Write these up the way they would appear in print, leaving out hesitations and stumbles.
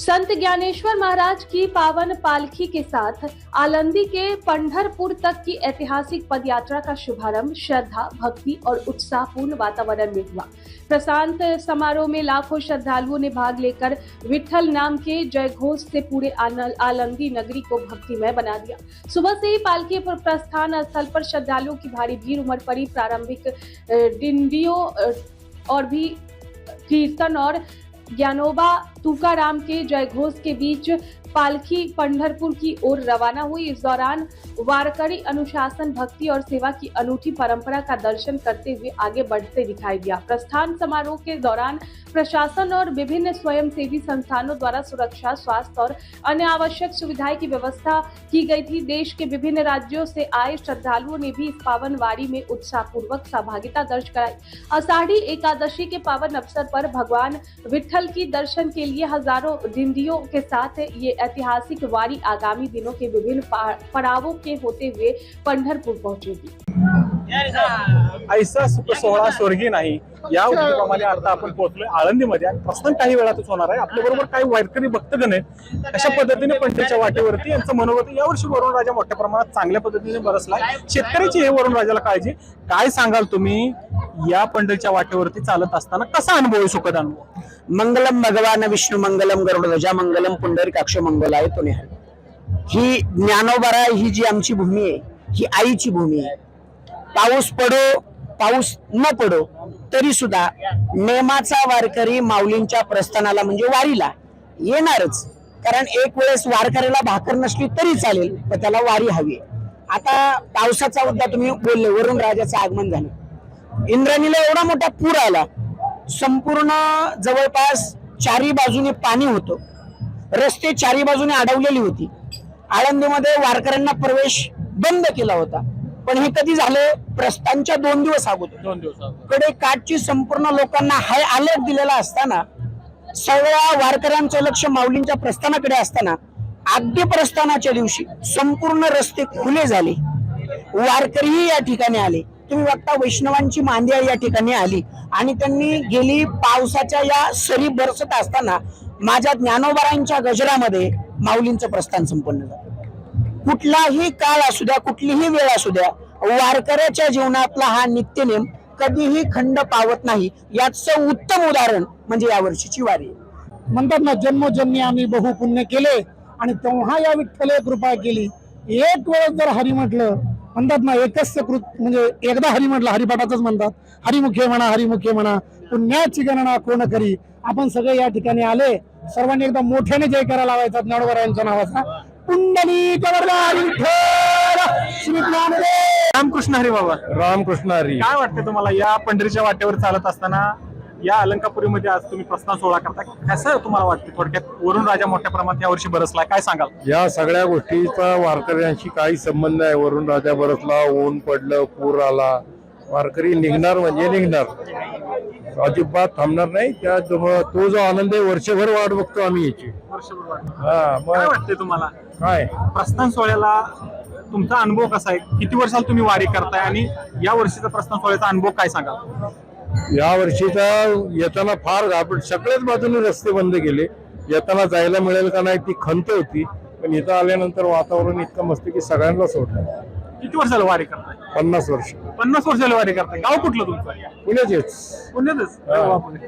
संत ज्ञानेश्वर महाराज की पावन पालकी के साथ आलंदी के पंढरपुर तक की ऐतिहासिक पदयात्रा का शुभारंभ श्रद्धा, भक्ति और उत्साहपूर्ण वातावरण में हुआ। प्रशांत समारोह में लाखों श्रद्धालुओं ने भाग लेकर विठल नाम के जयघोष से पूरे आलंदी नगरी को भक्तिमय बना दिया। सुबह से ही पालकी पर प्रस्थान स्थल पर श्रद्धालुओं की भारी भीड़ उमड़ पड़ी। प्रारंभिक डिंडियों और भी कीर्तन और ज्ञानोबा तुकाराम के जयघोष के बीच पालकी पंढरपुर की ओर रवाना हुई। इस दौरान वारकरी अनुशासन, भक्ति और सेवा की अनूठी परंपरा का दर्शन करते हुए आगे बढ़ते दिखाई दिया। प्रस्थान समारोह के दौरान प्रशासन और विभिन्न स्वयंसेवी संस्थानों द्वारा सुरक्षा, स्वास्थ्य और अन्य आवश्यक सुविधाएं की व्यवस्था की गई थी। देश के विभिन्न राज्यों से आए श्रद्धालुओं ने भी इस पावन वारी में उत्साहपूर्वक सहभागिता दर्ज कराई। आषाढ़ी एकादशी के पावन अवसर पर भगवान विठल की दर्शन के लिए हजारों डिंडियों के साथ ये ऐतिहासिक वारी आगामी दिनों के विभिन्न पड़ावों के होते हुए पंढरपूर पहुंचेगी। ऐसा सुख सोहळा स्वर्गी नाही या उद्योगामध्ये आता आपण पोहोचलोय आळंदीमध्ये आणि प्रस्थान काही वेळातच होणार आहे। आपल्या बरोबर काही वारकरी भक्तगण आहेत। अशा पद्धतीने पंढरीच्या वाटेवरती यांचं मनोगत यावर्षी वरुण राजा मोठ्या प्रमाणात चांगल्या पद्धतीने बरसलाय। शेतकऱ्याची हे वरुण राजाला काळजी काय सांगाल तुम्ही या पंढरीच्या वाटेवरती चालत असताना कसा अनुभव आहे, सुखद अनुभव? मंगलम भगवान विष्णु मंगलम गरुडध्वजा मंगलम पुंडरीकाक्ष मंगलाय तो निहाल। ही ज्ञानोबा ही जी आमची भूमी आहे ही आईची भूमी आहे। पाऊस पडो पाऊस न पडो तरी सुद्धा नेमाचा वारकरी माऊलींच्या प्रस्थानाला म्हणजे वारीला येणारच। कारण एक वेळेस वारकऱ्याला भाकर नसली तरी चालेल पण त्याला वारी हवी। आता पावसाचा मुद्दा तुम्ही बोलले, वरुण राजाचं आगमन झालं, इंद्रायणीला एवढा मोठा पूर आला, संपूर्ण जवळपास चारी बाजूने पाणी होतं, रस्ते चारी बाजूने अडवलेली होती। आळंदीमध्ये वारकऱ्यांना प्रवेश बंद केला होता। पण हे कधी झालं? प्रस्थानच्या 2 दिवस अगोदर कडे काठची संपूर्ण लोकांना हाय अलर्ट दिलेला असताना, सगळ्या वारकऱ्यांचं लक्ष माऊलींच्या प्रस्थानाकडे असताना अगदी प्रस्थानाच्या दिवशी संपूर्ण रस्ते खुले झाले, वारकरीही या ठिकाणी आले। तुम्ही बघता वैष्णवांची मांदियाळ या ठिकाणी आली आणि त्यांनी गेली पावसाच्या या सरी बरसत असताना माझ्या ज्ञानोबारांच्या गजरामध्ये माऊलींचं प्रस्थान संपन्न झालं। कुठलाही काळ असू द्या, कुठलीही वेळ असू द्या, वारकऱ्याच्या जीवनातला हा नित्यनेम कधीही खंड पावत नाही। याचं उत्तम उदाहरण म्हणजे या वर्षीची वारी। म्हणतात ना, जन्मोजन्मी आम्ही बहु पुण्य केले आणि तेव्हा या विठ्ठले कृपा केली। एक वेळ जर हरी म्हटलं, म्हणतात ना एकच कृत म्हणजे एकदा हरी म्हटलं, हरिपाठाच म्हणतात, हरिमुखे म्हणा हरिमुखे म्हणा पुण्याची गणना कोण करी। आपण सगळे या ठिकाणी आले, सर्वांनी एकदा मोठ्याने जयकारा लावायचा ज्ञानोबा नावाचा। पुंडलिक वरदारी विठ्ठल श्री ज्ञानदेव रामकृष्ण हरी बाबा। रामकृष्ण हरी। काय वाटतं तुम्हाला या पंढरीच्या वाटेवर चालत असताना या अलंकापुरीमध्ये आज तुम्ही प्रस्थान सोहळा करता, कसं तुम्हाला वाटतं? थोडक्यात वरुण राजा मोठ्या प्रमाणात यावर्षी बरसलाय, काय सांगाल? या सगळ्या गोष्टीचा वारकऱ्यांशी काही संबंध आहे। वरुण राजा बरसला, ऊन पडलं, पूर आला, वारकरी निघणार म्हणजे निघणार, अजिबात थांबणार नाही। त्या तो जो आनंद आहे वर्षभर वाट बघतो आम्ही याची। काय वाटतंय तुम्हाला? काय प्रस्थान सोहळ्याला तुमचा अनुभव कसा आहे? किती वर्षाला तुम्ही वारी करताय आणि या वर्षीचा प्रस्थान सोहळ्याचा अनुभव काय सांगाल? या वर्षीचा येताना फार घाबरट, सगळ्याच बाजूने रस्ते बंद केले, येताना जायला मिळेल का नाही ती खंत होती। पण इथं आल्यानंतर वातावरण इतकं मस्त की सगळ्यांना सोडलं। किती वर्षाला वारी करताय? 50 वर्ष। 50 वर्षाला वारी करताय। गाव कुठलं तुमचं? पुण्याचेच। पुण्यातच?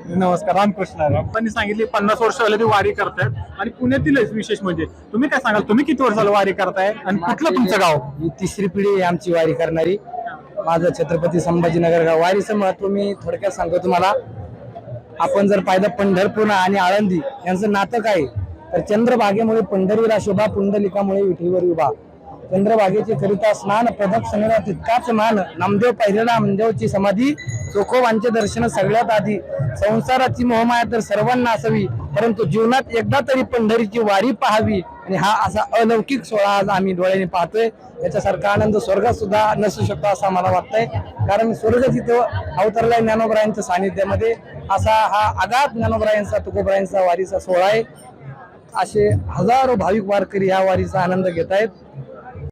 नमस्कार, रामकृष्ण। त्यांनी सांगितले 50 वर्ष झाले ते वारी करतायत आणि पुण्यातीलच विशेष म्हणजे तुम्ही काय सांगाल? तुम्ही किती वर्षाला वारी करताय आणि कुठलं तुमचं गाव? ही तिसरी पिढी आहे आमची वारी करणारी। माझं छत्रपती संभाजीनगर गाव। वारीचं महत्व मी थोडक्यात सांगतो तुम्हाला। आपण जर पाहिलं पंढरपूर आणि आळंदी यांचं नातं काय, तर चंद्रभागेमुळे पंढरीला शोभा, पुंडलिकामुळे विठीवर उभा। चंद्रभागेची करिता स्नान, प्रदक्षिणेला तितकाच मान, नामदेव पाहिलेला नामदेवची समाधी, चोखोबांचे दर्शन सगळ्यात आधी। संसाराची मोहमाया तर सर्वांना असावी, परंतु जीवनात एकदा तरी पंढरीची वारी पाहावी। आणि हा असा अलौकिक सोहळा आज आम्ही डोळ्याने पाहतोय। याच्यासारखा आनंद स्वर्गात सुद्धा नसू शकतो असं मला वाटतंय। कारण स्वर्ग जिथं अवतरलाय ज्ञानोबरायांच्या सानिध्यामध्ये, असा हा अगाध ज्ञानोबरायांचा, तुकोबरायांचा वारीचा सोहळा आहे। असे हजारो भाविक वारकरी या वारीचा आनंद घेत आहेत।